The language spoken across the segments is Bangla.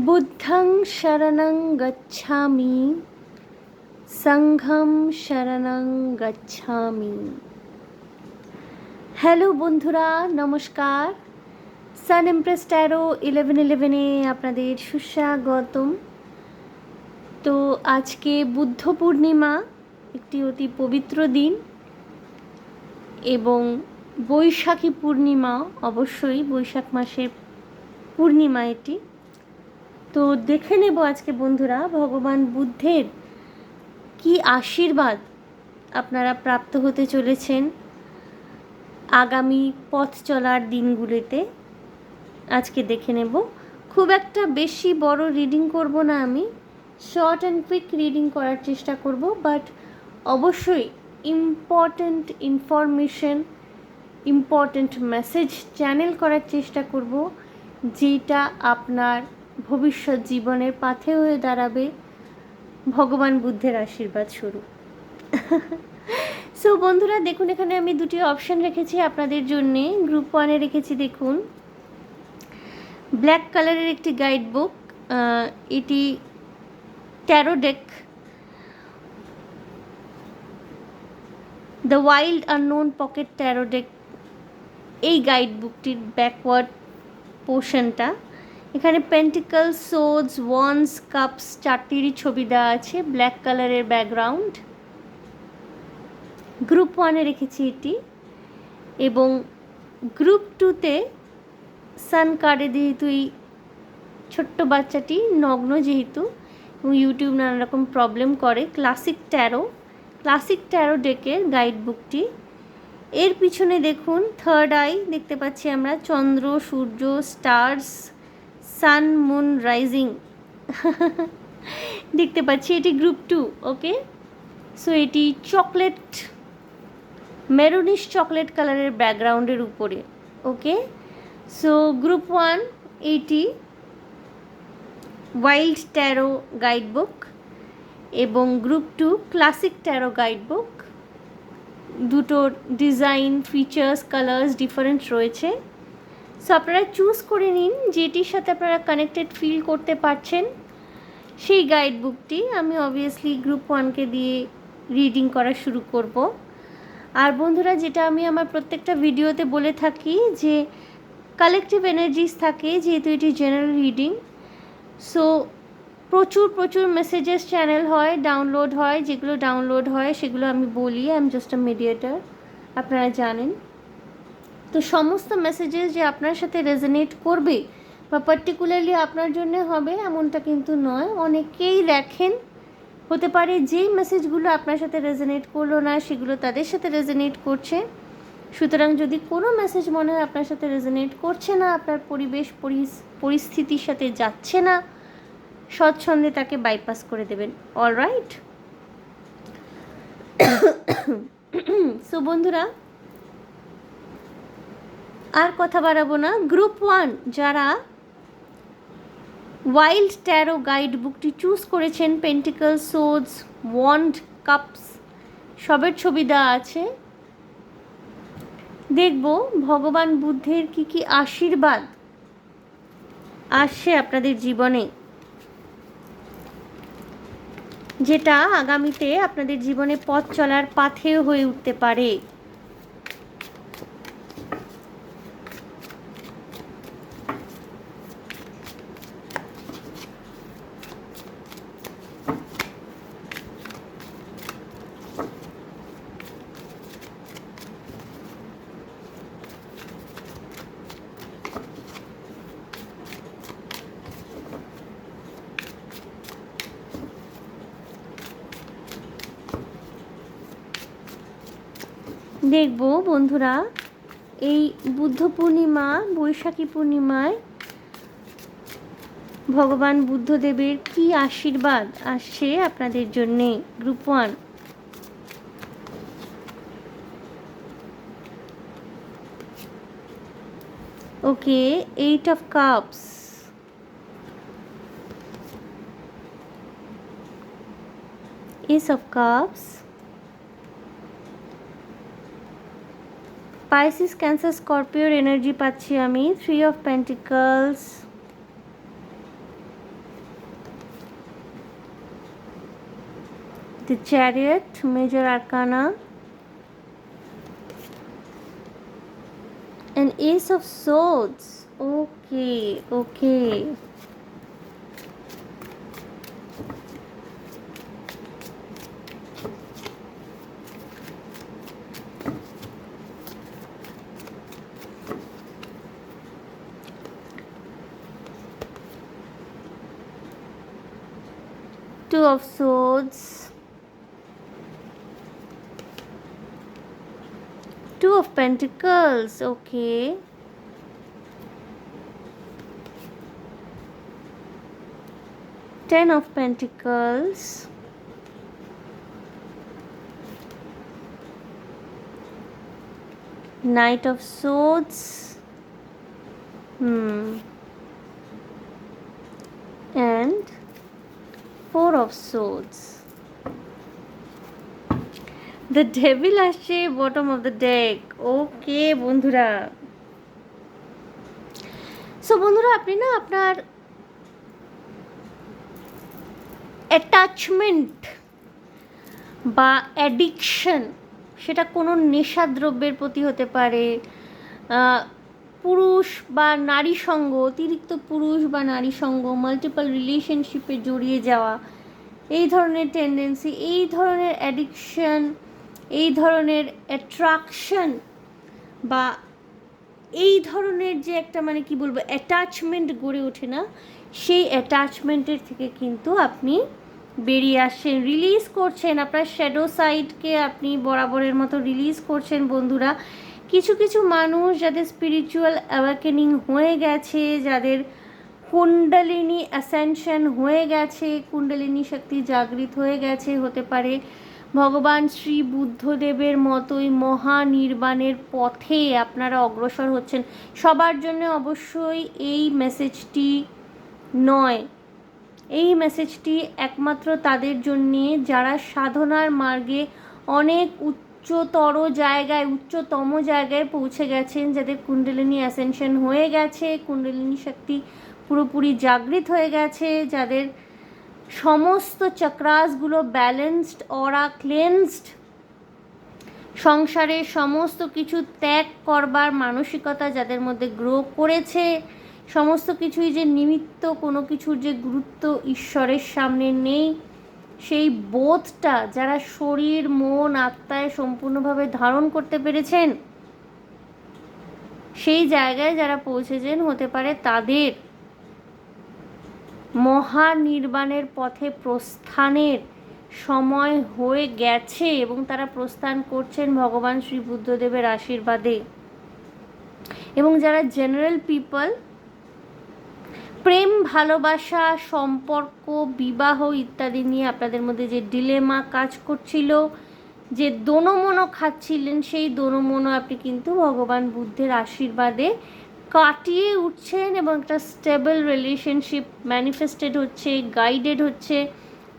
বুদ্ধং শরণং গচ্ছামি, সংঘং শরণং গচ্ছামি। হ্যালো বন্ধুরা, নমস্কার। সান এমপ্রেস ট্যারো 1111-এ আপনাদের সুস্বাগতম। তো আজকে বুদ্ধ পূর্ণিমা, একটি অতি পবিত্র দিন, এবং বৈশাখী পূর্ণিমা, অবশ্যই বৈশাখ মাসের পূর্ণিমা এটি। তো দেখে নেব আজকে বন্ধুরা ভগবান বুদ্ধের কি আশীর্বাদ আপনারা প্রাপ্ত হতে চলেছেন আগামী পথ চলার দিনগুলিতে। আজকে দেখে নেব। খুব একটা বেশি বড় রিডিং করব না, আমি শর্ট অ্যান্ড কুইক রিডিং করার চেষ্টা করব, বাট অবশ্যই important information, important message channel করার চেষ্টা করব, যেটা আপনার ভবিষ্যৎ জীবনের পাথে হয়ে দাঁড়াবে ভগবান বুদ্ধের আশীর্বাদ স্বরূপ। সো বন্ধুরা দেখুন, এখানে আমি দুটি অপশান রেখেছি আপনাদের জন্যে। গ্রুপ 1-এ রেখেছি, দেখুন, ব্ল্যাক কালারের একটি গাইড বুক। এটি tarot deck, the wild unknown pocket tarot deck. এই গাইড বুকটির ব্যাকওয়ার্ড পোর্শনটা, এখানে পেন্টিকল, সোর্ডস, ওয়ান্স, কাপস চারটিরই ছবি দেওয়া আছে, ব্ল্যাক কালারের ব্যাকগ্রাউন্ড। গ্রুপ 1-এ রেখেছি এটি, এবং গ্রুপ 2-তে সান কার্ডে যেহেতু এই ছোট্ট বাচ্চাটি নগ্ন, যেহেতু ইউটিউব নানা রকম প্রবলেম করে, ক্লাসিক ট্যারো ডেকের গাইড বুকটি। এর পিছনে দেখুন থার্ড আই দেখতে পাচ্ছি আমরা, চন্দ্র, সূর্য, স্টার্স, সান, মুন, রাইজিং দেখতে পাচ্ছি। এটি গ্রুপ 2, ওকে। সো এটি চকলেট, মেরুনিশ চকলেট কালারের ব্যাকগ্রাউন্ডের উপরে, ওকে। সো গ্রুপ 1 এইটি ওয়াইল্ড ট্যারো গাইড বুক, এবং group 2 classic taro guide book. দুটোর ডিজাইন, ফিচার্স, কালার্স ডিফারেন্ট রয়েছে। সো আপনারা চুজ করে নিন যেটির সাথে আপনারা কানেক্টেড ফিল করতে পারছেন সেই গাইড বুকটি। আমি অবভিয়াসলি গ্রুপ 1-কে দিয়ে রিডিং করা শুরু করব। আর বন্ধুরা, যেটা আমি আমার প্রত্যেকটা ভিডিওতে বলে থাকি, যে কালেকটিভ এনার্জিস থাকে, যেহেতু এটি জেনারেল রিডিং, সো প্রচুর মেসেজেস চ্যানেল হয়, ডাউনলোড হয়, যেগুলো ডাউনলোড হয় সেগুলো আমি বলি, I am just a mediator, আপনারা জানেন। তো সমস্ত মেসেজেস যে আপনার সাথে রেজোনেট করবে বা পার্টিকুলারলি আপনার জন্য হবে এমনটা কিন্তু নয়। অনেকেই দেখেন, হতে পারে যেই মেসেজগুলো আপনার সাথে রেজোনেট করলো না সেগুলো তাদের সাথে রেজোনেট করছে। সুতরাং যদি কোনো মেসেজ মনে হয় আপনার সাথে রেজোনেট করছে না, আপনার পরিবেশ পরিস্থিতির সাথে যাচ্ছে না, স্বচ্ছন্দে তাকে বাইপাস করে দেবেন। অলরাইট। সো বন্ধুরা, আর কথা বাড়াবো না। গ্রুপ 1 যারা ওয়াইল্ড ট্যারো গাইড বুকটি চুজ করেছেন, পেন্টিকল, সোর্ডস, ওয়ান্ড, কাপস সবের ছবি দেওয়া আছে। দেখব ভগবান বুদ্ধের কি কি আশীর্বাদ আসছে আপনাদের জীবনে, যেটা আগামীতে আপনাদের জীবনে পথ চলার পাথেয় হয়ে উঠতে পারে। দেখব বন্ধুরা, এই বুদ্ধ পূর্ণিমা, বৈশাখী পূর্ণিমায় ভগবান বুদ্ধদেবের কি আশীর্বাদ আসছে আপনাদের জন্যে। Group 1, okay. 8 of Cups, Ace of Cups, Pisces, Cancer, Scorpio energy পাচ্ছি আমি। 3 of Pentacles, The Chariot, Major Arcana, and Ace of Swords. Okay. Two of Swords, Two of Pentacles, okay. Ten of Pentacles, Knight of Swords, and Four of Swords. The Devil আসছে bottom of the deck. ওকে বন্ধুরা, সো বন্ধুরা আপনি না আপনার অ্যাটাচমেন্ট বা অ্যাডিকশন, সেটা কোনো নেশাদ্রব্যের প্রতি হতে পারে, পুরুষ বা নারী সঙ্গ, অতিরিক্ত পুরুষ বা নারী সঙ্গ, মাল্টিপল রিলেশনশিপে জড়িয়ে যাওয়া, এই ধরনের টেন্ডেন্সি, এই ধরনের অ্যাডিকশন, এই ধরনের অ্যাট্রাকশন বা এই ধরনের যে একটা মানে কি বলবো অ্যাটাচমেন্ট গড়ে ওঠে না, সেই অ্যাটাচমেন্টের থেকে কিন্তু আপনি বেরিয়ে আসছেন, রিলিজ করছেন আপনার শ্যাডো সাইডকে, আপনি বরাবরের মতো রিলিজ করছেন বন্ধুরা। কিছু কিছু মানুষ যাদের স্পিরিচুয়াল অ্যাওয়াকেনিং হয়ে গেছে, যাদের কুণ্ডলিনী অ্যাসেনশন হয়ে গেছে, কুণ্ডলিনী শক্তি জাগৃত হয়ে গেছে, হতে পারে ভগবান শ্রী বুদ্ধদেবের মতোই মহানির্বাণের পথে আপনারা অগ্রসর হচ্ছেন। সবার জন্য অবশ্যই এই মেসেজটি নয়, এই মেসেজটি একমাত্র তাদের জন্যে যারা সাধনার মার্গে অনেক উচ্চতর জায়গায়, উচ্চতম জায়গায় পৌঁছে গেছেন, যাদের কুণ্ডলিনী অ্যাসেনশন হয়ে গেছে, কুণ্ডলিনী শক্তি পুরোপুরি জাগৃত হয়ে গেছে, যাদের সমস্ত চক্রাসগুলো ব্যালেন্সড, অরা ক্লেন্সড, সংসারের সমস্ত কিছু ত্যাগ করবার মানসিকতা যাদের মধ্যে গ্রো করেছে, সমস্ত কিছুই যে নিমিত্ত, কোনো কিছুর যে গুরুত্ব ঈশ্বরের সামনে নেই, সেই বোধটা যারা শরীর মন আত্মায় সম্পূর্ণভাবে ধারণ করতে পেরেছেন, সেই জায়গায় যারা পৌঁছেছেন, হতে পারে তাদের মহানির্বাণের পথে প্রস্থানের সময় হয়ে গেছে এবং তারা প্রস্থান করছেন ভগবান শ্রী বুদ্ধদেবের আশীর্বাদে। এবং যারা জেনারেল পিপল, প্রেম, ভালোবাসা, সম্পর্ক, বিবাহ ইত্যাদি নিয়ে আপনাদের মধ্যে যে ডিলেমা কাজ করছিল, যে দোনোমনো খাচ্ছিলেন, সেই দোনোমনো আপনি কিন্তু ভগবান বুদ্ধের আশীর্বাদে কাটিয়ে উঠছেন এবং একটা স্টেবল রিলেশনশিপ ম্যানিফেস্টেড হচ্ছে, গাইডেড হচ্ছে,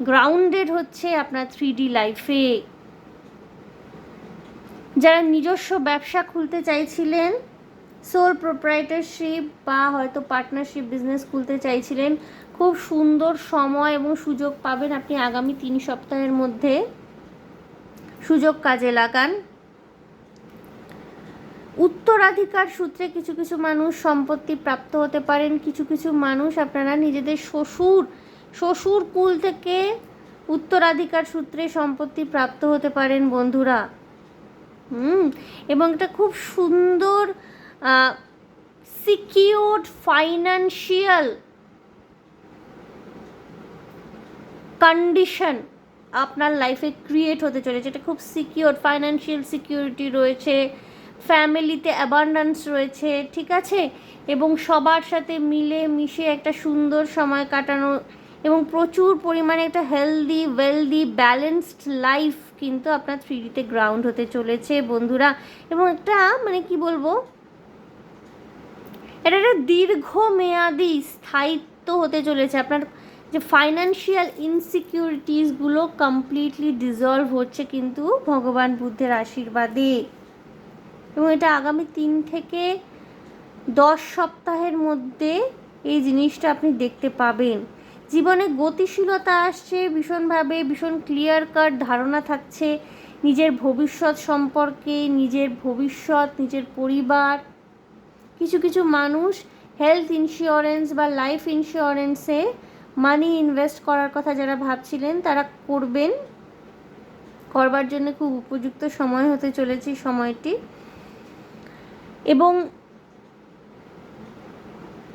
গ্রাউন্ডেড হচ্ছে আপনার 3D লাইফে। যারা নিজস্ব ব্যবসা খুলতে চাইছিলেন, সোল প্রোপ্রাইটারশিপ বা হয়তো পার্টনারশিপ বিজনেস খুলতে চাইছিলেন, খুব সুন্দর সময় এবং সুযোগ পাবেন আপনি আগামী 3 সপ্তাহের মধ্যে। সুযোগ কাজে লাগান। উত্তরাধিকার সূত্রে কিছু কিছু মানুষ সম্পত্তি প্রাপ্ত হতে পারেন, কিছু কিছু মানুষ আপনারা নিজেদের শ্বশুর কুল থেকে উত্তরাধিকার সূত্রে সম্পত্তি প্রাপ্ত হতে পারেন বন্ধুরা। এবং এটা খুব সুন্দর সিকিউরড ফাইন্যান্সিয়াল কন্ডিশন আপনার লাইফে ক্রিয়েট হতে চলেছে। এটা খুব সিকিউরড ফাইন্যান্সিয়াল সিকিউরিটি রয়েছে, ফ্যামিলিতে অ্যাবান্ডেন্স রয়েছে, ঠিক আছে, এবং সবার সাথে মিলে মিশে একটা সুন্দর সময় কাটানো এবং প্রচুর পরিমাণে একটা হেলদি ওয়েলদি ব্যালেন্সড লাইফ কিন্তু আপনার 3Dতে গ্রাউন্ড হতে চলেছে বন্ধুরা। এবং একটা মানে কি বলবো, এটা একটা দীর্ঘমেয়াদী স্থায়িত্ব হতে চলেছে। আপনার যে ফাইন্যান্সিয়াল ইনসিকিউরিটিসগুলো কমপ্লিটলি ডিজলভ হচ্ছে কিন্তু ভগবান বুদ্ধের আশীর্বাদে। এবং এটা আগামী 3 থেকে 10 সপ্তাহের মধ্যে এই জিনিসটা আপনি দেখতে পাবেন। জীবনে গতিশীলতা আসছে ভীষণভাবে, ভীষণ ক্লিয়ার কাট ধারণা থাকছে নিজের ভবিষ্যৎ সম্পর্কে, নিজের ভবিষ্যৎ, নিজের পরিবার। কিছু কিছু মানুষ হেলথ ইন্স্যুরেন্স বা লাইফ ইন্স্যুরেন্সে মানি ইনভেস্ট করার কথা যারা ভাবছিলেন তারা করবেন, করবার জন্য খুব উপযুক্ত সময় হতে চলেছে সময়টি। এবং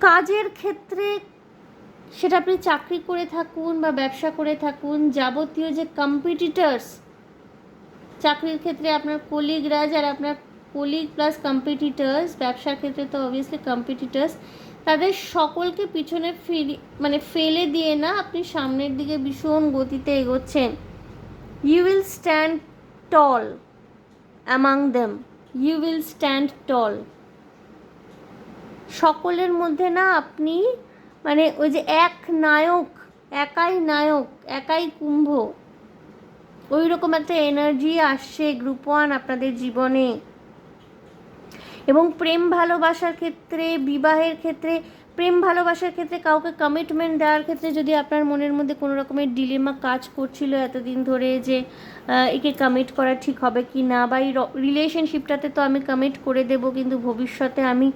কাজের ক্ষেত্রে, সেটা আপনি চাকরি করে থাকুন বা ব্যবসা করে থাকুন, যাবতীয় যে কম্পিটিটার্স, চাকরির ক্ষেত্রে আপনার কলিগরা, যারা আপনার কলিগ প্লাস কম্পিটিটার্স, ব্যবসার ক্ষেত্রে তো অবভিয়াসলি কম্পিটিটার্স, তাদের সকলকে পিছনে ফেলে দিয়ে না আপনি সামনের দিকে ভীষণ গতিতে এগোচ্ছেন। You will stand tall among them, you will stand tall. সকলের মধ্যে না আপনি ওই যে এক নায়ক, একাই নায়ক, একাই কুম্ভ, ওই রকম একটা এনার্জি আসছে গ্রুপ 1 আপনাদের জীবনে। এবং প্রেম ভালোবাসার ক্ষেত্রে, বিবাহের ক্ষেত্রে, প্রেম ভালোবাসার ক্ষেত্রে কাউকে কমিটমেন্ট দেওয়ার ক্ষেত্রে যদি আপনার মনের মধ্যে কোনো রকমের ডিলেমা কাজ করছিল এতদিন ধরে যে একে কমিট করা ঠিক হবে কি না, বা এই রিলেশনশিপটাতে তো আমি কমিট করে দেব কিন্তু ভবিষ্যতে আমি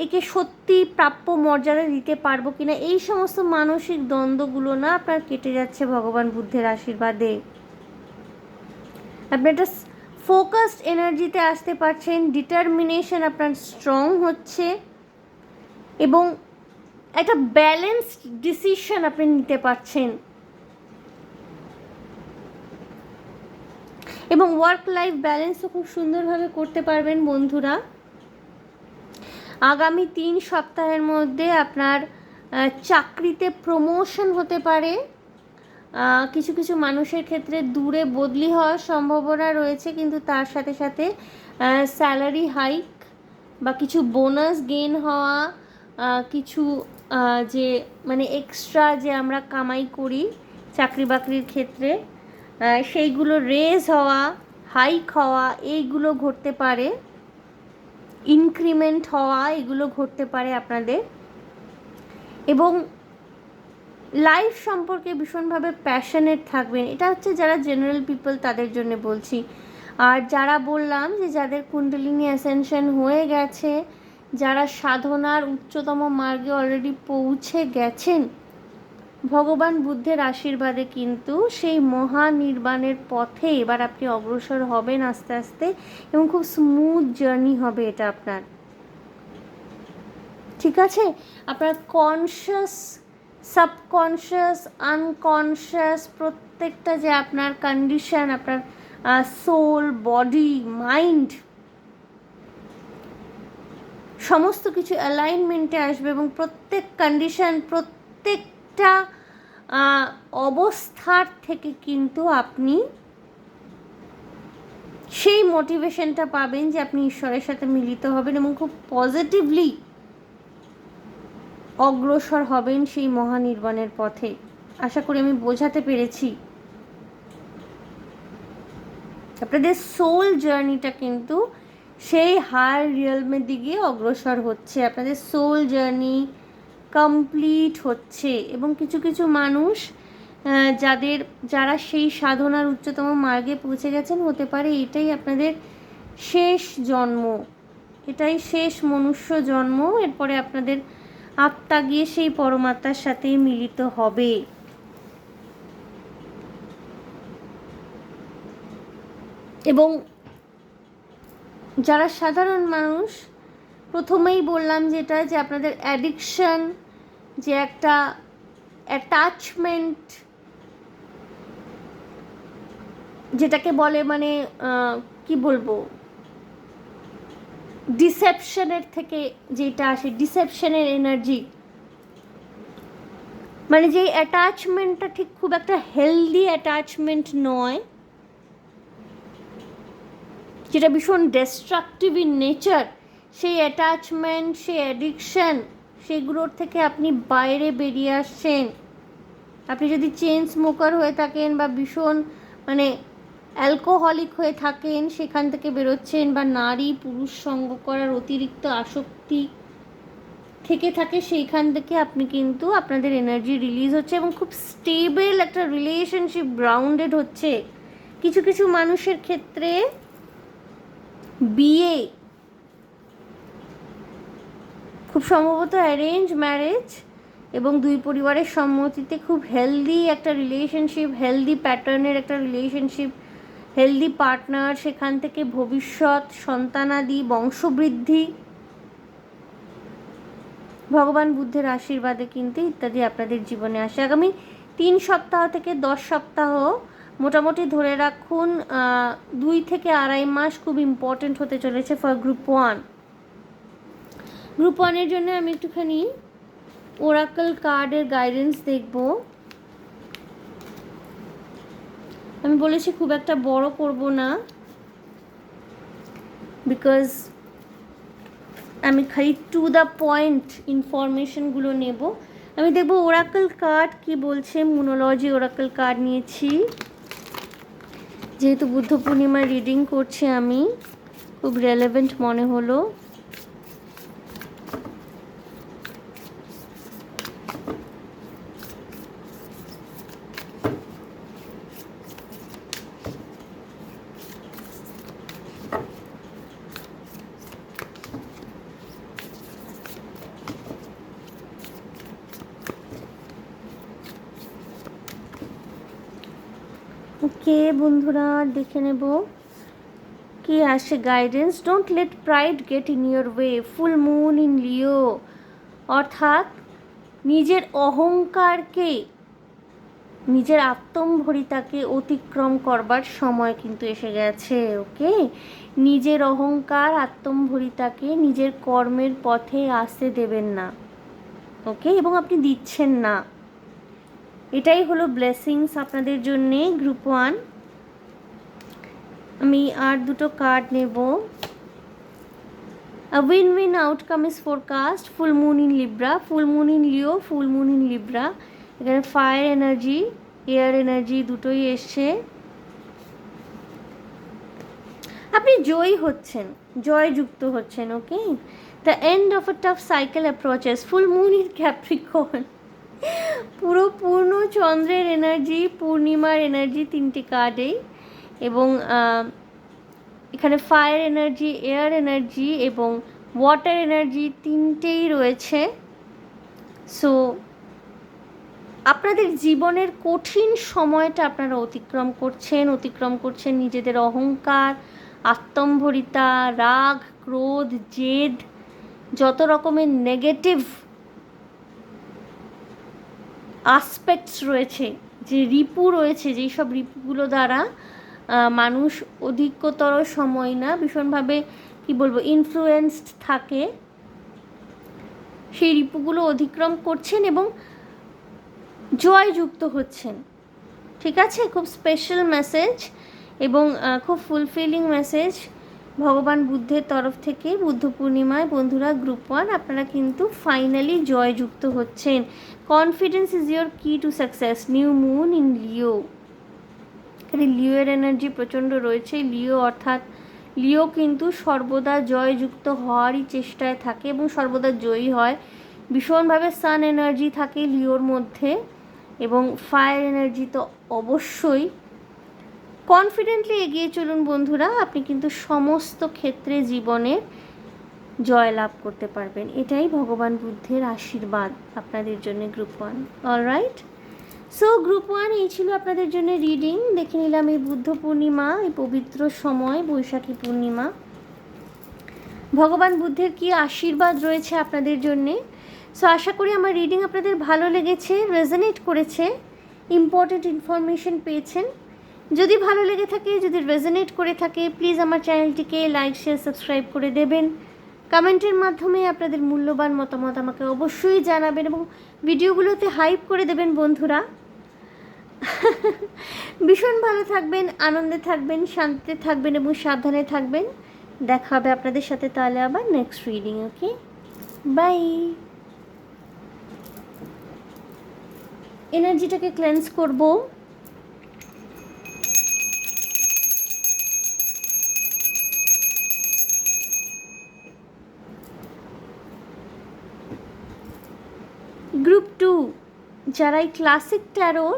একে সত্যি প্রাপ্য মর্যাদা দিতে পারবো কিনা, এই সমস্ত মানসিক দ্বন্দ্বগুলো না আপনার কেটে যাচ্ছে ভগবান বুদ্ধের আশীর্বাদে। আপনি একটা ফোকাসড এনার্জিতে আসতে পারছেন, ডিটারমিনেশন আপনার স্ট্রং হচ্ছে এবং একটা ব্যালেন্সড ডিসিশন আপনি নিতে পারছেন। এবং ওয়ার্ক লাইফ ব্যালেন্সও খুব সুন্দরভাবে করতে পারবেন বন্ধুরা। আগামী 3 সপ্তাহের মধ্যে আপনার চাকরিতে প্রমোশন হতে পারে। কিছু কিছু মানুষের ক্ষেত্রে দূরে বদলি হওয়ার সম্ভাবনা রয়েছে, কিন্তু তার সাথে সাথে স্যালারি হাইক বা কিছু বোনাস গেইন হওয়া, কিছু যে এক্সট্রা যে আমরা কামাই করি চাকরি বাকরির ক্ষেত্রে, সেইগুলো রেজ হওয়া, হাইক হওয়া, এইগুলো ঘটতে পারে। ইনক্রিমেন্ট হওয়া, এগুলো ঘটতে পারে আপনাদের। এবং লাইফ সম্পর্কে ভীষণভাবে প্যাশনেট থাকবেন। এটা হচ্ছে যারা জেনারেল পিপল তাদের জন্য বলছি। আর যারা বললাম যে যাদের কুণ্ডলিনী অ্যাসেনশন হয়ে গেছে, যারা সাধনার উচ্চতম মার্গে অলরেডি পৌঁছে গেছেন, ভগবান বুদ্ধের আশীর্বাদে কিন্তু সেই মহানির্বাণের পথে এবার আপনি অগ্রসর হবেন আস্তে আস্তে, এবং খুব স্মুথ জার্নি হবে এটা আপনার। ঠিক আছে? আপনার কনশাস, সাবকনশাস, আনকনশাস প্রত্যেকটা যে আপনার কন্ডিশন, আপনার সোল, বডি, মাইন্ড, সমস্ত কিছু অ্যালাইনমেন্টে আসবে এবং প্রত্যেক কন্ডিশন, প্রত্যেকটা অবস্থার থেকে কিন্তু আপনি সেই মোটিভেশনটা পাবেন যে আপনি ঈশ্বরের সাথে মিলিত হবেন এবং খুব পজিটিভলি অগ্রসর হবেন সেই মহানির্বাণের পথে। আশা করি আমি বোঝাতে পেরেছি। আপনাদের সোল জার্নিটা কিন্তু সেই হায়ার রিয়েলমের দিকে অগ্রসর হচ্ছে, আপনাদের সোল জার্নি কমপ্লিট হচ্ছে। এবং কিছু কিছু মানুষ যারা সেই সাধনার উচ্চতম মার্গে পৌঁছে গেছেন, হতে পারে এটাই আপনাদের শেষ জন্ম, এটাই শেষ মনুষ্য জন্ম। এরপরে আপনাদের আত্মা গিয়ে সেই পরমাত্মার সাথে মিলিত হবে। এবং যারা সাধারণ মানুষ, প্রথমেই বললাম যেটা, যে আপনাদের অ্যাডিকশন, যে একটা অ্যাটাচমেন্ট, যেটাকে বলে কি বলবো, ডিসেপশনের থেকে যেটা আসে, ডিসেপশনের এনার্জি, যেই অ্যাটাচমেন্টটা ঠিক খুব একটা হেলদি অ্যাটাচমেন্ট নয়, যেটা ভীষণ ডিস্ট্রাকটিভ ইন নেচার, সেই অ্যাটাচমেন্ট, সেই অ্যাডিকশন, সেগুলোর থেকে আপনি বাইরে বেরিয়ে আসছেন। আপনি যদি চেইন স্মোকার হয়ে থাকেন বা ভীষণ অ্যালকোহলিক হয়ে থাকেন, সেখান থেকে বেরোচ্ছেন, বা নারী পুরুষ সঙ্গ করার অতিরিক্ত আসক্তি থেকে থাকে সেইখান থেকে আপনি কিন্তু আপনাদের এনার্জি রিলিজ হচ্ছে এবং খুব স্টেবল একটা রিলেশনশিপ গ্রাউন্ডেড হচ্ছে। কিছু কিছু মানুষের ক্ষেত্রে বিয়ে খুব সম্ভবত অ্যারেঞ্জ ম্যারেজ এবং দুই পরিবারের সম্মতিতে খুব হেলদি একটা রিলেশনশিপ, হেলদি প্যাটার্নের একটা রিলেশনশিপ, হেলদি পার্টনার, সেখান থেকে ভবিষ্যৎ সন্তানাদি, বংশবৃদ্ধি, ভগবান বুদ্ধের আশীর্বাদে কিন্তু ইত্যাদি আপনাদের জীবনে আসে। আগামী 3 সপ্তাহ থেকে 10 সপ্তাহ মোটামুটি ধরে রাখুন 2 থেকে 2.5 মাস খুব ইম্পর্টেন্ট হতে চলেছে ফর গ্রুপ 1। গ্রুপ 1-এর জন্য আমি একটুখানি ওরাকল কার্ডের গাইডেন্স দেখব। আমি বলেছি খুব একটা বড় করব না, বিকজ আমি খালি টু দ্য পয়েন্ট ইনফরমেশনগুলো নেব। আমি দেখব ওরাকল কার্ড কি বলছে। মুনোলজি ওরাকল কার্ড নিয়েছি, যেহেতু বুদ্ধ পূর্ণিমার রিডিং করছি আমি, খুব রেলেভেন্ট মনে হলো। ওকে বন্ধুরা, দেখে নেব কি আসে guidance. Don't let pride get in your way, full moon in Leo. অর্থাৎ নিজের অহংকারকে, নিজের আত্মম্ভরিতাকে অতিক্রম করবার সময় কিন্তু এসে গেছে। ওকে, নিজের অহংকার, আত্মম্ভরিতাকে নিজের কর্মের পথে আসতে দেবেন না। ওকে, এবং আপনি দিচ্ছেন না। এটাই হলো ব্লেসিংস আপনাদের জন্যে গ্রুপ 1। আমি আর দুটো কার্ড নেব। A win-win outcome is forecast. Full moon in Libra, full moon in Leo, full moon in Libra. এখানে ফায়ার এনার্জি, এয়ার এনার্জি দুটোই এসছে। আপনি জয়ী হচ্ছেন, জয়যুক্ত হচ্ছেন। Okay, the end of a tough cycle approaches. Full moon in Capricorn, পুরো পূর্ণ চন্দ্রের এনার্জি, পূর্ণিমার এনার্জি, 3টে কার্ডেই। এবং এখানে ফায়ার এনার্জি, এয়ার এনার্জি এবং ওয়াটার এনার্জি 3টেই রয়েছে। সো আপনাদের জীবনের কঠিন সময়টা আপনারা অতিক্রম করছেন নিজেদের অহংকার, আত্মম্ভরিতা, রাগ, ক্রোধ, জেদ, যত রকমের নেগেটিভ আসপেক্টস রয়েছে, যে রিপু রয়েছে, যেই সব রিপুগুলো দ্বারা মানুষ অধিকতর সময় না ভীষণভাবে কি বলবো ইনফ্লুয়েন্সড থাকে, সেই রিপুগুলো অতিক্রম করছেন এবং জয়যুক্ত হচ্ছেন। ঠিক আছে, খুব স্পেশাল মেসেজ এবং খুব ফুলফিলিং মেসেজ ভগবান বুদ্ধের তরফ থেকে। বুদ্ধ পূর্ণিমায় বন্ধুরা গ্রুপ 1 আপনারা কিন্তু ফাইনালি জয়যুক্ত হচ্ছেন। Confidence is your key to success. New moon in Leo, এখানে লিওর এনার্জি প্রচণ্ড রয়েছে। লিও অর্থাৎ লিও কিন্তু সর্বদা জয়যুক্ত হওয়ারই চেষ্টায় থাকে এবং সর্বদা জয়ী হয়। ভীষণভাবে সান এনার্জি থাকে লিওর মধ্যে এবং ফায়ার এনার্জি তো অবশ্যই। কনফিডেন্টলি এগিয়ে চলুন বন্ধুরা, আপনি কিন্তু সমস্ত ক্ষেত্রে জীবনের জয় লাভ করতে পারবেন। এটাই ভগবান বুদ্ধের আশীর্বাদ আপনাদের জন্য গ্রুপ 1। অলরাইট, সো গ্রুপ 1 এই ছিল আপনাদের জন্য রিডিং। দেখে নিলাম এই বুদ্ধ পূর্ণিমা, এই পবিত্র সময়, বৈশাখী পূর্ণিমা, ভগবান বুদ্ধের কি আশীর্বাদ রয়েছে আপনাদের জন্যে। সো আশা করি আমার রিডিং আপনাদের ভালো লেগেছে, রেজোনেট করেছে, ইম্পর্টেন্ট ইনফরমেশন পেয়েছেন। যদি ভালো লেগে থাকে, যদি রেজোনেট করে থাকে, প্লিজ আমার চ্যানেলটিকে লাইক, শেয়ার, সাবস্ক্রাইব করে দেবেন। কমেন্টের মাধ্যমে আপনাদের মূল্যবান মতামত আমাকে অবশ্যই জানাবেন এবং ভিডিওগুলোতে হাইপ করে দেবেন বন্ধুরা। ভীষণ ভালো থাকবেন, আনন্দে থাকবেন, শান্তিতে থাকবেন এবং সাবধানে থাকবেন। দেখা হবে আপনাদের সাথে তাহলে আবার নেক্সট রিডিং। Okay, bye. এনার্জিটাকে ক্লেন্স করব। গ্রুপ 2 যারা এই ক্লাসিক ট্যারোর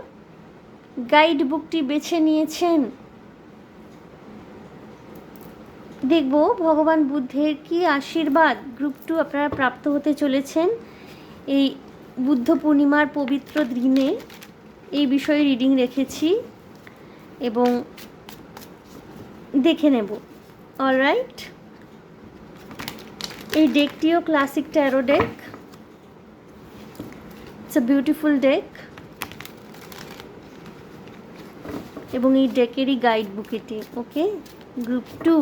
গাইড বুকটি বেছে নিয়েছেন, দেখব ভগবান বুদ্ধের কি আশীর্বাদ গ্রুপ 2 আপনারা প্রাপ্ত হতে চলেছেন এই বুদ্ধ পূর্ণিমার পবিত্র দিনে। এই বিষয়ে রিডিং রেখেছি এবং দেখে নেব। অলরাইট, এই ডেকটিও classic tarot deck. It's a beautiful deck এবং এই ডেকেরই গাইড বুক এটি। Okay, group 2।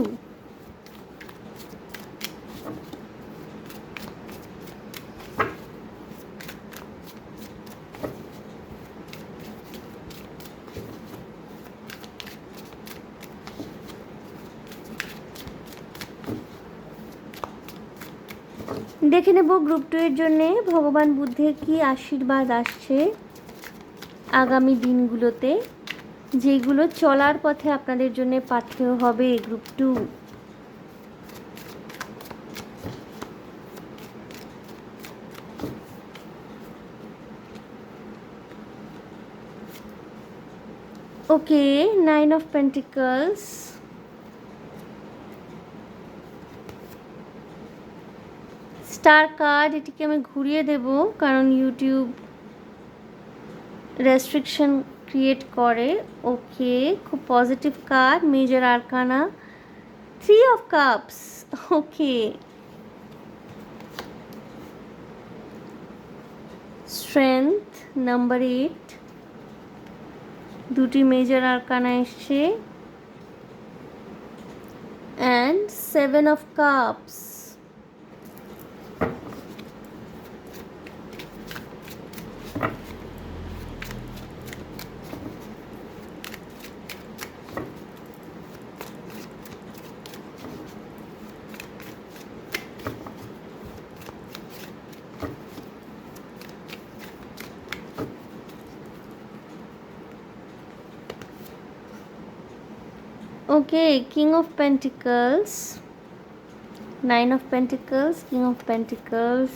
দেখে নেব গ্রুপ 2 এর জন্যে ভগবান বুদ্ধের কি আশীর্বাদ আসছে আগামী দিনগুলোতে, যেগুলো চলার পথে আপনাদের জন্য পাথেয় হবে। Group 2, okay, 9 of Pentacles, star card. এটিকে আমি ঘুরিয়ে দেব কারণ ইউটিউব রেস্ট্রিকশন ক্রিয়েট করে। ওকে, খুব positive card. Major arcana, 3 of Cups। Okay, strength number 8, দুটি মেজর আরকানা এসছে, and 7 of Cups। Okay, King of Pentacles, 9 of Pentacles, King of Pentacles,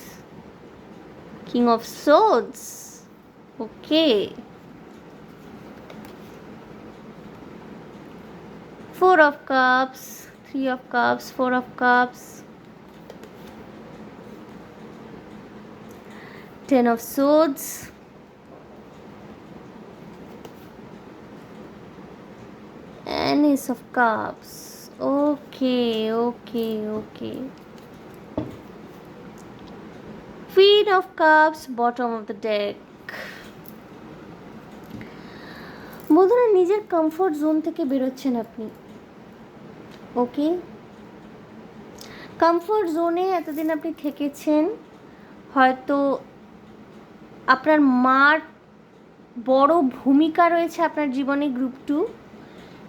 King of Swords. Okay, 4 of Cups, 3 of Cups, 4 of Cups, 10 of Swords, and Ace of Cups. Okay, okay, okay. Queen of Cups, bottom of the deck. বন্ধুরা, নিজের কমফোর্ট জোন থেকে বেরোচ্ছেন আপনি। ওকে, কমফোর্ট জোনে এতদিন আপনি থেকেছেন, হয়তো আপনার মার বড় ভূমিকা রয়েছে আপনার জীবনে। গ্রুপ 2,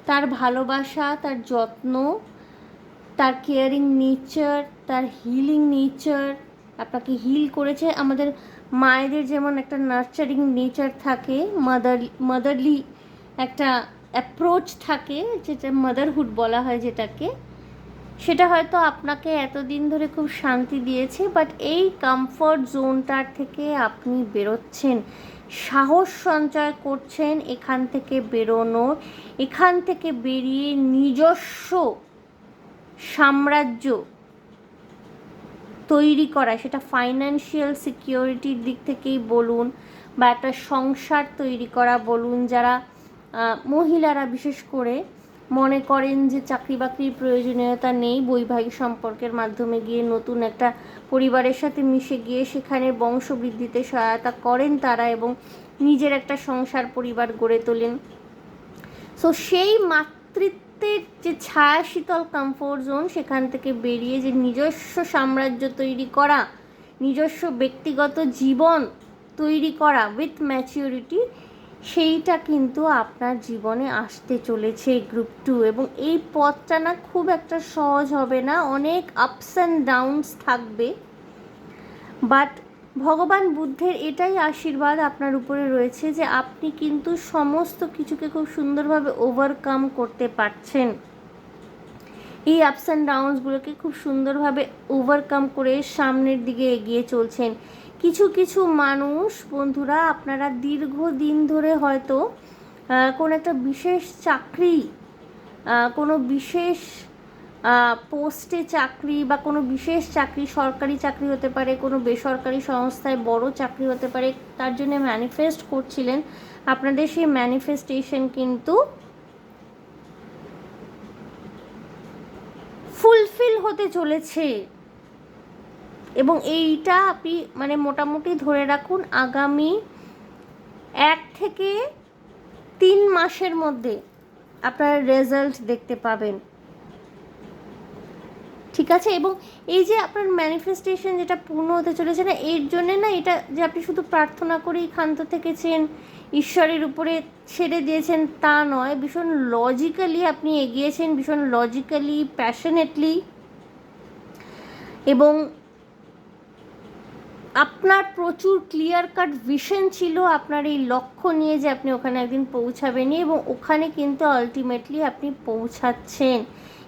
তার ভালোবাসা, তার যত্ন, তার কেয়ারিং নেচার, তার হিলিং নেচার আপনাকে হিল করেছে। আমাদের মায়েদের যেমন একটা নার্চারিং নেচার থাকে, মাদারলি একটা অ্যাপ্রোচ থাকে, যেটা মাদারহুড বলা হয় যেটাকে, সেটা হয়তো আপনাকে এতদিন ধরে খুব শান্তি দিয়েছে। বাট এই কমফর্ট জোনটার থেকে আপনি বেরোচ্ছেন, সাহস সঞ্চয় করছেন এখান থেকে বেরোনোর, এখান থেকে বেরিয়ে নিজস্ব সাম্রাজ্য তৈরি করা, সেটা ফাইন্যান্সিয়াল সিকিউরিটির দিক থেকেই বলুন বা একটা সংসার তৈরি করা বলুন। যারা মহিলারা বিশেষ করে মনে করেন যে চাকরি বাকরির প্রয়োজনীয়তা নেই, বৈবাহিক সম্পর্কের মাধ্যমে গিয়ে নতুন একটা পরিবারের সাথে মিশে গিয়ে সেখানে বংশবৃদ্ধিতে সহায়তা করেন তারা এবং নিজের একটা সংসার পরিবার গড়ে তোলেন। সো সেই মাতৃত্বের যে ছায়া শীতল কমফোর্ট জোন, সেখান থেকে বেরিয়ে যে নিজস্ব সাম্রাজ্য তৈরি করা, নিজস্ব ব্যক্তিগত জীবন তৈরি করা উইথ ম্যাচিউরিটি, সেইটা কিন্তু আপনার জীবনে আসতে চলেছে গ্রুপ 2। এবং এই পথটা না খুব একটা সহজ হবে না, অনেক আপস অ্যান্ড ডাউনস থাকবে। বাট ভগবান বুদ্ধের এটাই আশীর্বাদ আপনার উপরে রয়েছে যে আপনি কিন্তু সমস্ত কিছুকে খুব সুন্দরভাবে ওভারকাম করতে পারছেন। এই আপস অ্যান্ড ডাউনসগুলোকে খুব সুন্দরভাবে ওভারকাম করে সামনের দিকে এগিয়ে চলছেন। কিছু কিছু মানুষ বন্ধুরা, আপনারা দীর্ঘদিন ধরে হয়তো কোনো একটা বিশেষ চাকরি, কোনো বিশেষ পোস্টে চাকরি বা কোনো বিশেষ চাকরি, সরকারি চাকরি হতে পারে, কোনো বেসরকারি সংস্থায় বড় চাকরি হতে পারে, তার জন্য ম্যানিফেস্ট করছিলেন। আপনাদের সেই ম্যানিফেস্টেশন কিন্তু ফুলফিল হতে চলেছে, এবং এইটা আপনি মানে মোটামুটি ধরে রাখুন আগামী 1 থেকে 3 মাসের মধ্যে আপনারা রেজাল্ট দেখতে পাবেন, ঠিক আছে? এবং এই যে আপনার ম্যানিফেস্টেশন যেটা পূর্ণ হতে চলেছে না, এর জন্যে না এটা যে আপনি শুধু প্রার্থনা করেই ক্ষান্ত থেকেছেন, ঈশ্বরের উপরে ছেড়ে দিয়েছেন, তা নয়। ভীষণ লজিক্যালি আপনি এগিয়েছেন, ভীষণ লজিক্যালি, প্যাশনেটলি, এবং আপনার প্রচুর ক্লিয়ার কাট ভিশন ছিল আপনার এই লক্ষ্য নিয়ে যে আপনি ওখানে একদিন পৌঁছাবেনই, এবং ওখানে কিন্তু আলটিমেটলি আপনি পৌঁছাচ্ছেন।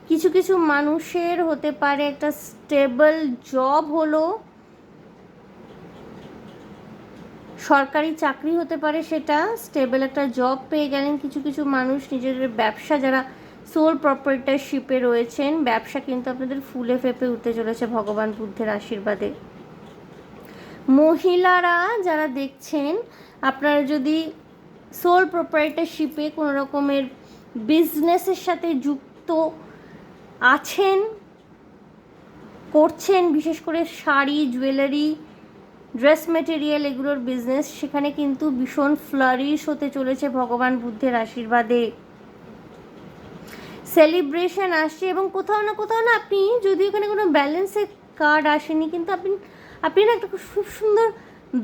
কিছু কিছু মানুষের হতে পারে একটা স্টেবল জব হলো, সরকারি চাকরি হতে পারে, সেটা স্টেবল একটা জব পেয়ে গেলেন। কিছু কিছু মানুষ নিজেদের ব্যবসা, যারা সোল প্রপার্টারশিপে রয়েছেন, ব্যবসা কিন্তু আপনাদের ফুলে ফেঁপে উঠতে চলেছে ভগবান বুদ্ধের আশীর্বাদে। মহিলারা যারা দেখছেন, আপনারা যদি সোল প্রপার্টারশিপে কোনো রকমের বিজনেসের সাথে যুক্ত আছেন, করছেন, বিশেষ করে শাড়ি, জুয়েলারি, ড্রেস মেটেরিয়াল, এগুলোর বিজনেস, সেখানে কিন্তু ভীষণ ফ্লারিশ হতে চলেছে ভগবান বুদ্ধের আশীর্বাদে। সেলিব্রেশন আসছে, এবং কোথাও না আপনি যদি এখানে কোনো ব্যালেন্সের কার্ড আসেনি, কিন্তু আপনি না একটা খুব সুন্দর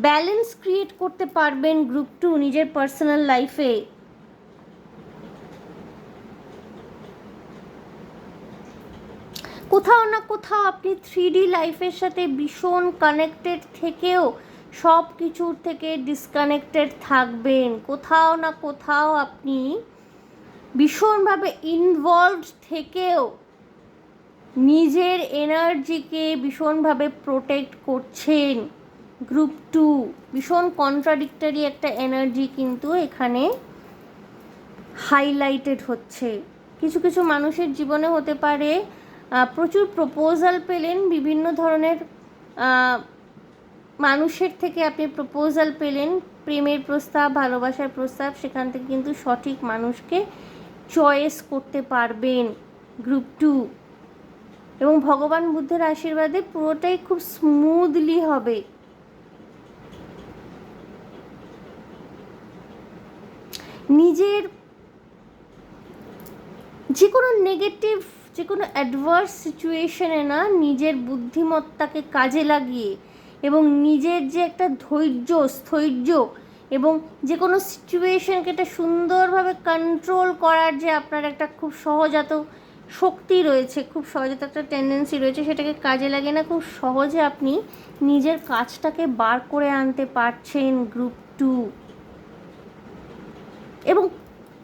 ব্যালেন্স ক্রিয়েট করতে পারবেন গ্রুপ 2 নিজের পার্সোনাল লাইফে। কোথাও না কোথাও আপনি 3D লাইফের সাথে ভীষণ কানেক্টেড থেকেও সব কিছুর থেকে ডিসকানেক্টেড থাকবেন। কোথাও না কোথাও আপনি ভীষণভাবে ইনভলভড থেকেও নিজের এনার্জিকে ভীষণভাবে প্রোটেক্ট করছেন। গ্রুপ 2 ভীষণ কন্ট্রাডিক্টরি একটা এনার্জি কিন্তু এখানে হাইলাইটেড হচ্ছে। কিছু কিছু মানুষের জীবনে হতে পারে প্রচুর প্রপোজাল পেলেন, বিভিন্ন ধরনের মানুষের থেকে আপনি প্রপোজাল পেলেন, প্রেমের প্রস্তাব, ভালোবাসার প্রস্তাব, সেখান থেকে কিন্তু সঠিক মানুষকে চয়েস করতে পারবেন গ্রুপ 2, এবং ভগবান বুদ্ধের আশীর্বাদে পুরোটাই খুব স্মুথলি হবে। নিজের যে কোনো নেগেটিভ, যে কোনো অ্যাডভার্স সিচুয়েশনে না নিজের বুদ্ধিমত্তাকে কাজে লাগিয়ে, এবং নিজের যে একটা স্থৈর্য, এবং যে কোনো সিচুয়েশনকে একটা সুন্দরভাবে কন্ট্রোল করার যে আপনার একটা খুব সহজাত শক্তি রয়েছে, খুব সহজাত একটা টেন্ডেন্সি রয়েছে, সেটাকে কাজে লাগিয়ে না খুব সহজে আপনি নিজের কাজটাকে বার করে আনতে পারছেন গ্রুপ 2, এবং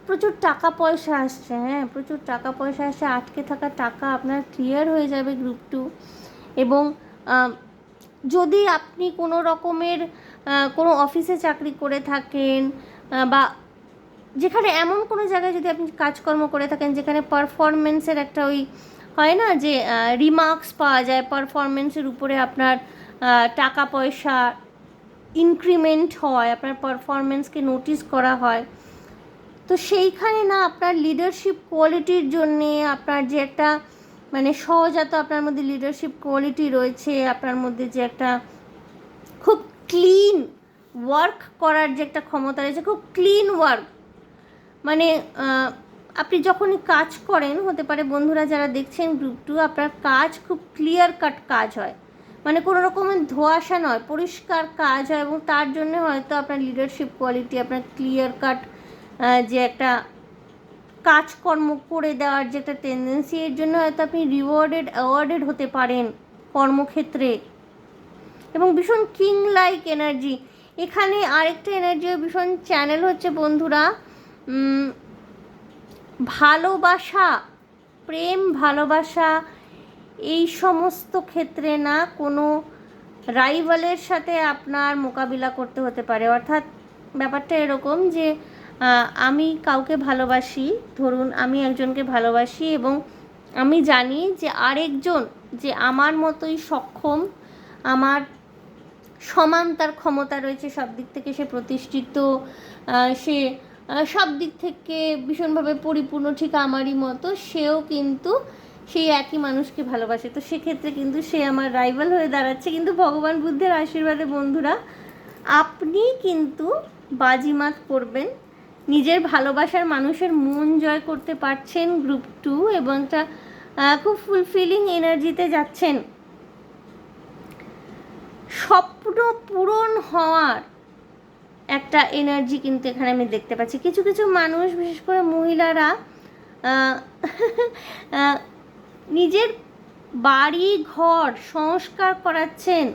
প্রচুর টাকা পয়সা আসছে। হ্যাঁ, প্রচুর টাকা পয়সা আসছে, আটকে থাকা টাকা আপনার ক্লিয়ার হয়ে যাবে গ্রুপ 2। এবং যদি আপনি কোনো রকমের কোনো অফিসে চাকরি করে থাকেন, বা যেখানে এমন কোনো জায়গায় যদি আপনি কাজকর্ম করে থাকেন যেখানে পারফরমেন্সের একটা ওই হয় না যে রিমার্কস পাওয়া যায়, পারফরমেন্সের উপরে আপনার টাকা পয়সা ইনক্রিমেন্ট হয়, আপনার পারফরমেন্সকে নোটিস করা হয়, তো সেইখানে না আপনার লিডারশিপ কোয়ালিটির জন্যে, আপনার যে একটা মানে সহজাত আপনার মধ্যে লিডারশিপ কোয়ালিটি রয়েছে, আপনার মধ্যে যে একটা খুব ক্লিন ওয়ার্ক করার যে একটা ক্ষমতা রয়েছে, খুব ক্লিন ওয়ার্ক, মানে আপনি যখনই কাজ করেন, হতে পারে বন্ধুরা যারা দেখছেন গ্রুপ 2, আপনার কাজ খুব ক্লিয়ার কাট কাজ হয়, মানে কোনো রকমের ধোঁয়াশা নয়, পরিষ্কার কাজ হয়, এবং তার জন্য হয়তো আপনার লিডারশিপ কোয়ালিটি, আপনার ক্লিয়ার কাট যে একটা কাজকর্ম করে দেওয়ার যে একটা টেন্ডেন্সি, এর জন্য হয়তো আপনি অ্যাওয়ার্ডেড হতে পারেন কর্মক্ষেত্রে, এবং ভীষণ কিং লাইক এনার্জি। এখানে আরেকটা এনার্জিও ভীষণ চ্যানেল হচ্ছে বন্ধুরা, ভালোবাসা প্রেম ভালোবাসা এই সমস্ত ক্ষেত্রে না, কোনো রাইভালের সাথে আপনার মোকাবিলা করতে হতে পারে। অর্থাৎ ব্যাপারটা এরকম যে আমি কাউকে ভালোবাসি, ধরুন আমি একজনকে ভালোবাসি এবং আমি জানি যে আরেকজন যে আমার মতোই সক্ষম, আমার সমান তার ক্ষমতা রয়েছে, সব দিক থেকে সে প্রতিষ্ঠিত, সে সব দিক থেকে ভীষণভাবে পরিপূর্ণ, ঠিক আমারই মতো, সেও কিন্তু সেই একই মানুষকে ভালোবাসে। তো সেক্ষেত্রে কিন্তু সে আমার রাইভাল হয়ে দাঁড়াচ্ছে। কিন্তু ভগবান বুদ্ধের আশীর্বাদে বন্ধুরা আপনি কিন্তু বাজিমাত করবেন, নিজের ভালোবাসার মানুষের মন জয় করতে পারছেন গ্রুপ 2 এবং একটা খুব ফুলফিলিং এনার্জিতে যাচ্ছেন। স্বপ্ন পূরণ হওয়ার একটা এনার্জি কিন্তু এখানে আমি দেখতে পাচ্ছি। কিছু কিছু মানুষ, বিশেষ করে মহিলারা, নিজের বাড়ি ঘর সংস্কার করাচ্ছেন,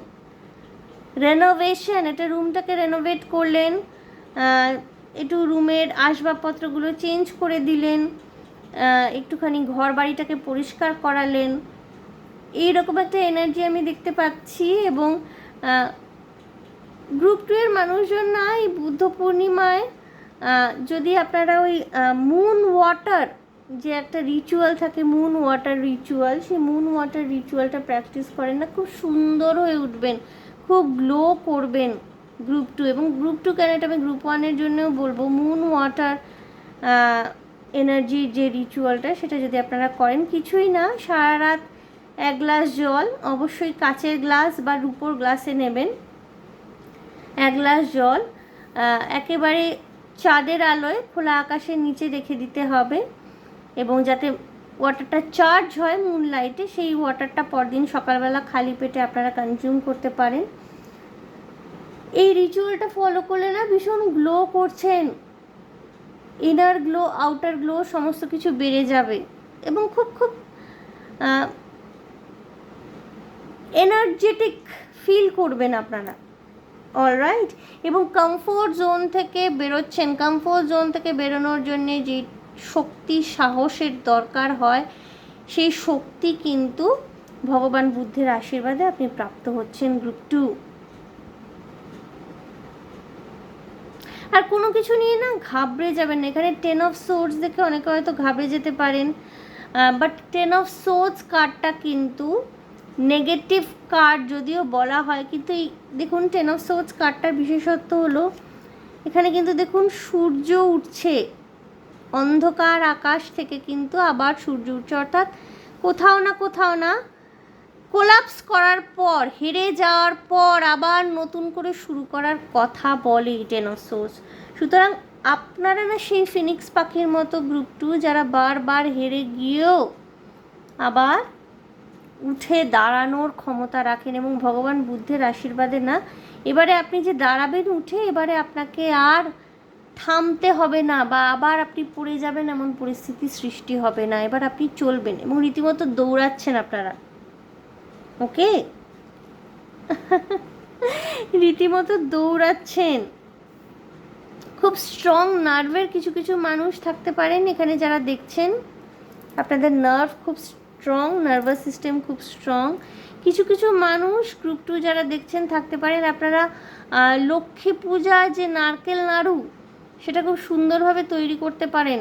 রেনোভেশন, একটা রুমটাকে রেনোভেট করলেন, একটু রুমের আসবাবপত্রগুলো চেঞ্জ করে দিলেন, একটুখানি ঘর বাড়িটাকে পরিষ্কার করালেন, এইরকম একটা এনার্জি আমি দেখতে পাচ্ছি। এবং গ্রুপ 2 এর মানুষজন না, এই বুদ্ধ পূর্ণিমায় যদি আপনারা ওই মুন ওয়াটার, যে একটা রিচুয়াল থাকে মুন ওয়াটার রিচুয়াল, সেই মুন ওয়াটার রিচুয়ালটা প্র্যাকটিস করেন না, খুব সুন্দর হয়ে উঠবেন, খুব গ্লো করবেন গ্রুপ 2। এবং গ্রুপ 2 কেন, এটা আমি গ্রুপ 1 এর জন্যও বলবো, মুন ওয়াটার এনার্জির যে রিচুয়ালটা, সেটা যদি আপনারা করেন, কিছুই না, সারা রাত 1 গ্লাস জল, অবশ্যই কাচের গ্লাস বা রুপোর গ্লাসে নেবেন, 1 গ্লাস জল একেবারে চাঁদের আলোয় খোলা আকাশের নিচে রেখে দিতে হবে। এবং যাতে ওয়াটারটা চার্জ হয় মুনলাইটে, সেই ওয়াটারটা পরদিন সকালবেলা খালি পেটে আপনারা কনজিউম করতে পারেন। এই রিচুয়ালটা ফলো করলে না ভীষণ গ্লো করছেন, ইনার গ্লো, আউটার গ্লো সমস্ত কিছু বেড়ে যাবে এবং খুব খুব এনার্জেটিক ফিল করবেন আপনারা। অলরাইট, এবং কমফোর্ট জোন থেকে বেরোচ্ছেন, কমফোর্ট জোন থেকে বেরোনোর জন্যে যে শক্তি সাহসের দরকার হয়, সেই শক্তি কিন্তু ভগবান বুদ্ধের আশীর্বাদে আপনি প্রাপ্ত হচ্ছেন গ্রুপ 2। আর কোনো কিছু নিয়ে না ঘাবড়ে যাবেন না। এখানে 10 অফ সোর্স দেখে অনেকে হয়তো ঘাবড়ে যেতে পারেন, বাট 10 অফ সোর্স কার্ডটা কিন্তু নেগেটিভ কার্ড যদিও বলা হয়, কিন্তু এই দেখুন 10 অফ সোর্স কার্ডটার বিশেষত্ব হলো এখানে কিন্তু দেখুন সূর্য উঠছে, অন্ধকার আকাশ থেকে কিন্তু আবার সূর্য উঠছে। অর্থাৎ কোথাও না কোলাপস করার পর, হেরে যাওয়ার পর আবার নতুন করে শুরু করার কথা বলে এই 10 অফ সোর্স। সুতরাং আপনারা না সেই ফিনিক্স পাখির মতো গ্রুপ 2, যারা বারবার হেরে গিয়েও আবার উঠে দাঁড়ানোর ক্ষমতা রাখেন। এবং ভগবান বুদ্ধের আশীর্বাদে না, এবারে আপনি যে দাঁড়াবেন উঠে, এবারে আপনাকে আর থামতে হবে না বা আবার আপনি পড়ে যাবেন এমন পরিস্থিতি সৃষ্টি হবে না। এবার আপনি চলবেন এবং রীতিমতো দৌড়াচ্ছেন আপনারা, ওকে? রীতিমতো দৌড়াচ্ছেন। খুব স্ট্রং নার্ভের কিছু কিছু মানুষ থাকতে পারেন এখানে যারা দেখছেন, আপনাদের নার্ভ খুব স্ট্রং, নার্ভাস সিস্টেম খুব স্ট্রং। কিছু কিছু মানুষ গ্রুপ 2 যারা দেখছেন থাকতে পারেন আপনারা লক্ষ্মী পূজা যে নারকেল নাড়ু, সেটা খুব সুন্দরভাবে তৈরি করতে পারেন,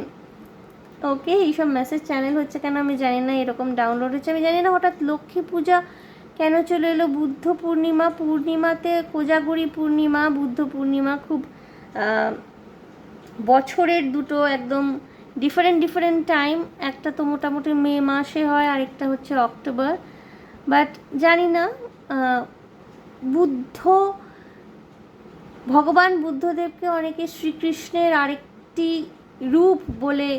ওকে? এইসব মেসেজ চ্যানেল হচ্ছে কেন আমি জানি না, এরকম ডাউনলোড হচ্ছে আমি জানি না, হঠাৎ লক্ষ্মী পূজা কেন চলে এলো, বুদ্ধ পূর্ণিমা, পূর্ণিমাতে কোজাগরি পূর্ণিমা, বুদ্ধ পূর্ণিমা, খুব বছরের দুটো একদম ডিফারেন্ট টাইম। একটা তো মোটামুটি মে মাসে হয়, আরেকটা হচ্ছে অক্টোবর। বাট জানি না, ভগবান বুদ্ধদেবকে অনেকে শ্রীকৃষ্ণের আরেকটি রূপ বলে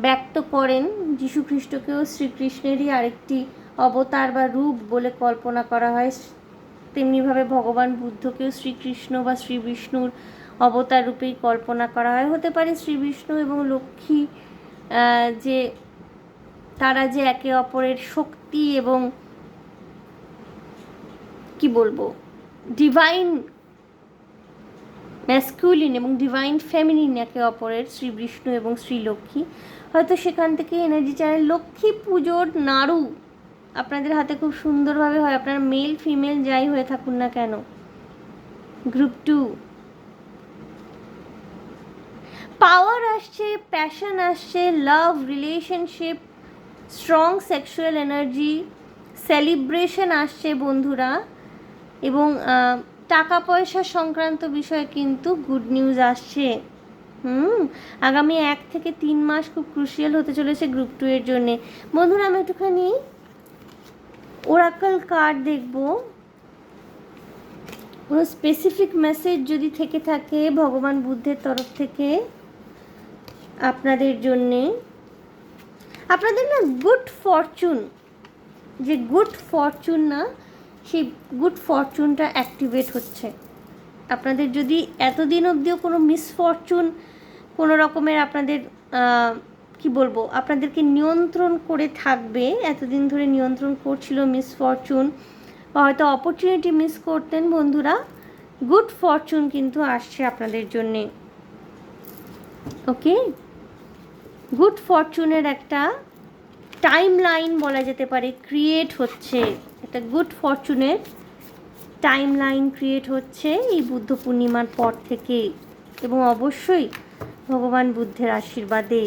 ব্যক্ত করেন, যীশু খ্রিস্টকেও শ্রীকৃষ্ণেরই আরেকটি অবতার বা রূপ বলে কল্পনা করা হয়। তেমনিভাবে ভগবান বুদ্ধকেও শ্রীকৃষ্ণ বা শ্রী বিষ্ণুর অবতার রূপেই কল্পনা করা হয়। হতে পারে শ্রী বিষ্ণু এবং লক্ষ্মী যে তারা যে একে অপরের শক্তি এবং কি বলবো ডিভাইন ম্যাসকুলিন এবং ডিভাইন ফেমিনিন একে অপরের, শ্রী বিষ্ণু এবং শ্রী লক্ষ্মী। হয়তো সেখান থেকে এনার্জি চ্যানেল লক্ষ্মী পুজোর নাড়ু আপনাদের হাতে খুব সুন্দরভাবে হয়, আপনার মেল ফিমেল যাই হয়ে থাকুন না কেন। গ্রুপ 2 পাওয়ার আসছে, প্যাশন আসছে, love, relationship, strong sexual energy, celebration আসছে বন্ধুরা, এবং টাকা পয়সা সংক্রান্ত বিষয়ে কিন্তু গুড নিউজ আসছে। আগামী 1 থেকে 3 মাস খুব ক্রুশিয়াল হতে চলেছে গ্রুপ 2 এর জন্যে। বন্ধুরা আমি একটুখানি ওরাকল কার্ড দেখব, কোনো স্পেসিফিক মেসেজ যদি থেকে থাকে ভগবান বুদ্ধের তরফ থেকে আপনাদের জন্যে। আপনাদের না গুড ফরচুন, যে গুড ফরচুন না, সেই গুড ফরচুনটা অ্যাক্টিভেট হচ্ছে। আপনাদের যদি এতদিন অবধিও কোনো মিসফরচুন, কোনো রকমের আপনাদের কি বলবো, আপনাদেরকে নিয়ন্ত্রণ করে থাকবে, এতদিন ধরে নিয়ন্ত্রণ করছিল মিসফরচুন, বা হয়তো অপরচুনিটি মিস করতেন বন্ধুরা, গুড ফরচুন কিন্তু আসছে আপনাদের জন্যে। ওকে, গুড ফরচুনের একটা টাইম লাইন বলা যেতে পারে ক্রিয়েট হচ্ছে, একটা গুড ফরচুনের টাইম লাইন ক্রিয়েট হচ্ছে এই বুদ্ধ পূর্ণিমার পর থেকে, এবং অবশ্যই ভগবান বুদ্ধের আশীর্বাদে।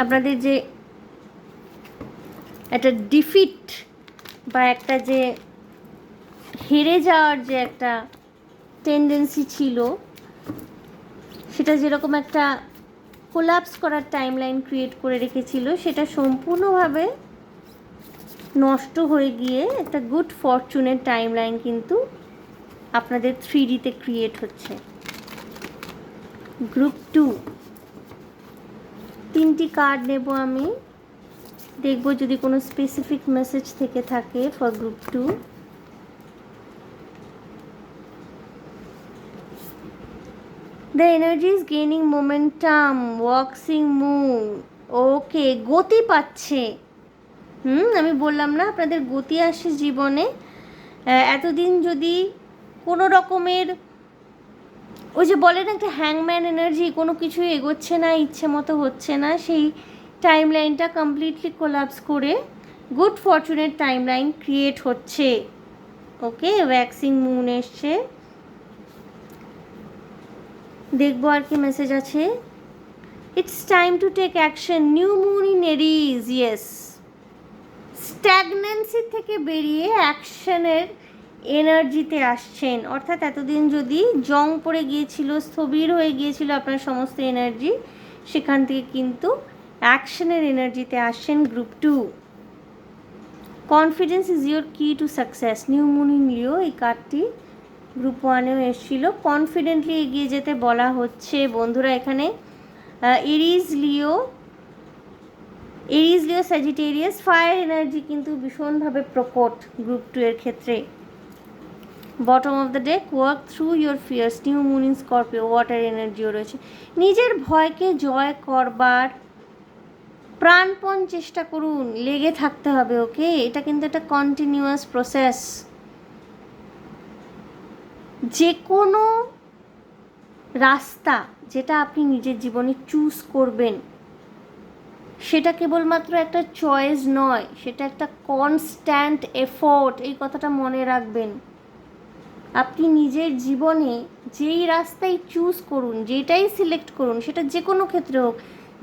আপনাদের যে একটা ডিফিট বা একটা যে হেরে যাওয়ার যে একটা টেন্ডেন্সি ছিল, সেটা যেরকম একটা কোলাপস করার টাইমলাইন ক্রিয়েট করে রেখেছিল, সেটা সম্পূর্ণভাবে নষ্ট হয়ে গিয়ে একটা গুড ফরচুনের টাইমলাইন কিন্তু আপনাদের 3Dতে ক্রিয়েট হচ্ছে। গ্রুপ 2 3টি কার্ড নেব আমি, দেখব যদি কোনো স্পেসিফিক মেসেজ থেকে থাকে for group 2। The energy is gaining momentum, waxing moon. ওকে, গতি পাচ্ছে। আমি বললাম না আপনাদের গতি আসে জীবনে। এতদিন যদি কোনো রকমের ওই যে বলেন একটা হ্যাংম্যান এনার্জি, কোনো কিছুই এগোচ্ছে না, ইচ্ছে মতো হচ্ছে না, সেই টাইম লাইনটা কমপ্লিটলি কোলাপস করে গুড ফরচুনের টাইম লাইন ক্রিয়েট হচ্ছে। ওকে, ওয়াক্সিং মুন এসছে, দেখবো আর কি মেসেজ আছে। It's time to take action, new moon in Aries. Yes, stagnancy থেকে বেরিয়ে অ্যাকশনের এনার্জিতে আসছেন, অর্থাৎ এতদিন যদি জং পড়ে গিয়েছিল, স্থবির হয়ে গিয়েছিল আপনার সমস্ত এনার্জি, সেখান থেকে কিন্তু অ্যাকশনের এনার্জিতে আসছেন। Group 2 confidence is your key to success, new moon in Leo, এই কার্ডটি গ্রুপ 1-এও এসেছিল। কনফিডেন্টলি এগিয়ে যেতে বলা হচ্ছে বন্ধুরা এখানে। Aries Leo Sagittarius, fire energy কিন্তু ভীষণভাবে প্রকট গ্রুপ 2 এর ক্ষেত্রে। Bottom of the deck, work through your fears, new moon in Scorpio, water এনার্জিও রয়েছে। নিজের ভয়কে জয় করবার প্রাণপণ চেষ্টা করুন, লেগে থাকতে হবে। ওকে, এটা কিন্তু একটা কন্টিনিউয়াস প্রসেস। যে কোনো রাস্তা যেটা আপনি নিজের জীবনে চুজ করবেন, সেটা কেবলমাত্র একটা চয়েস নয়, সেটা একটা কনস্ট্যান্ট এফোর্ট, এই কথাটা মনে রাখবেন। আপনি নিজের জীবনে যেই রাস্তাই চুজ করুন, যেটাই সিলেক্ট করুন, সেটা যে কোনো ক্ষেত্রে হোক,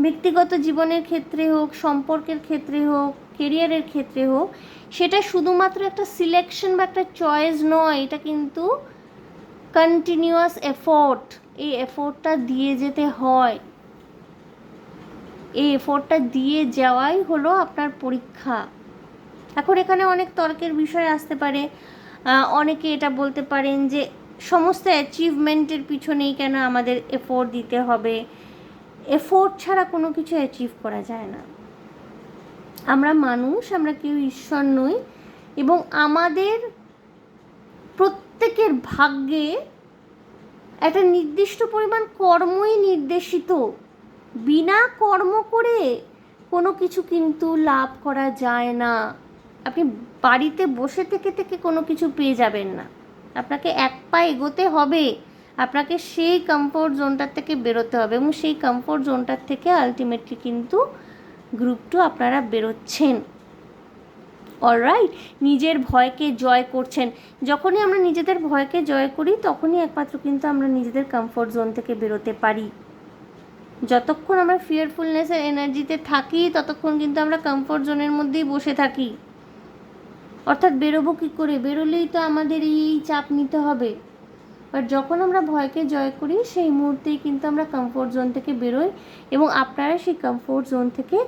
ব্যক্তিগত জীবনের ক্ষেত্রে হোক, সম্পর্কের ক্ষেত্রে হোক, কেরিয়ারের ক্ষেত্রে হোক, সেটা শুধুমাত্র একটা সিলেকশন বা একটা চয়েস নয়, এটা কিন্তু কন্টিনিউয়াস এফোর্ট। এই এফোর্টটা দিয়ে যেতে হয়, এই এফোর্টটা দিয়ে যাওয়াই হলো আপনার পরীক্ষা। এখন এখানে অনেক তর্কের বিষয় আসতে পারে। অনেকে এটা বলতে পারেন যে সমস্ত অ্যাচিভমেন্টের পিছনেই কেন আমাদের এফোর্ট দিতে হবে, এফোর্ট ছাড়া কোনো কিছু অ্যাচিভ করা যায় না। আমরা মানুষ, আমরা কেউ ঈশ্বর নই, এবং আমাদের প্রত্যেকের ভাগ্যে একটা নির্দিষ্ট পরিমাণ কর্মই নির্দেশিত। বিনা কর্ম করে কোনো কিছু কিন্তু লাভ করা যায় না। আপনি বাড়িতে বসে থেকে থেকে কোনো কিছু পেয়ে যাবেন না, আপনাকে এক পা এগোতে হবে, আপনাকে সেই কমফোর্ট জোনটার থেকে বেরোতে হবে, এবং সেই কমফোর্ট জোনটার থেকে আলটিমেটলি কিন্তু গ্রুপ 2 আপনারা বেরোচ্ছেন। অলরাইট, নিজের ভয়কে জয় করছেন। যখনই আমরা নিজেদের ভয়কে জয় করি তখনই একমাত্র কিন্তু আমরা নিজেদের কমফোর্ট জোন থেকে বেরোতে পারি। যতক্ষণ আমরা ফিয়ারফুলনেসের এনার্জিতে থাকি ততক্ষণ কিন্তু আমরা কমফোর্ট জোনের মধ্যেই বসে থাকি। অর্থাৎ বেরোবো কী করে, বেরোলেই তো আমাদের এই চাপ নিতে হবে। বাট যখন আমরা ভয়কে জয় করি সেই মুহূর্তেই কিন্তু আমরা কমফোর্ট জোন থেকে বেরোই, এবং আপনারা সেই কমফোর্ট জোন থেকে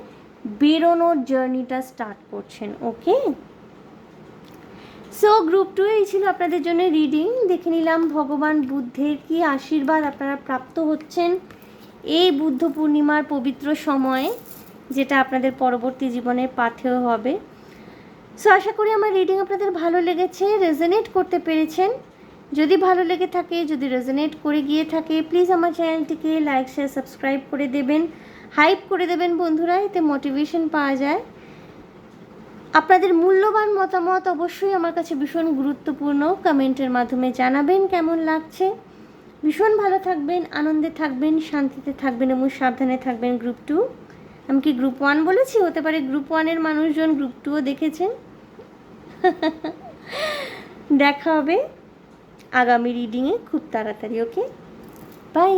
বেরোনোর জার্নিটা স্টার্ট করছেন। ওকে, সো গ্রুপ 2 এই ছিল আপনাদের জন্য রিডিং। দেখে নিলাম ভগবান বুদ্ধের কি আশীর্বাদ আপনারা প্রাপ্ত হচ্ছেন এই বুদ্ধ পূর্ণিমার পবিত্র সময়ে, যেটা আপনাদের পরবর্তী জীবনের পাথেয় হবে। সো আশা করি আমার রিডিং আপনাদের ভালো লেগেছে, রেজোনেট করতে পেরেছেন। যদি ভালো লেগে থাকে, যদি রেজোনেট করে গিয়ে থাকে, প্লিজ আমার চ্যানেলটিকে লাইক শেয়ার সাবস্ক্রাইব করে দেবেন, হাইপ করে দেবেন বন্ধুরা, এতে মোটিভেশন পাওয়া যায়। আপনাদের মূল্যবান মতামত অবশ্যই আমার কাছে ভীষণ গুরুত্বপূর্ণ, কমেন্টের মাধ্যমে জানাবেন কেমন লাগছে। ভীষণ ভালো থাকবেন, আনন্দে থাকবেন, শান্তিতে থাকবেন এবং সাবধানে থাকবেন। গ্রুপ 2, আমি কি গ্রুপ 1 বলেছি? হতে পারে গ্রুপ 1-এর মানুষজন গ্রুপ 2ও দেখেছেন। দেখা হবে আগামী রিডিংয়ে খুব তাড়াতাড়ি। ওকে, বাই।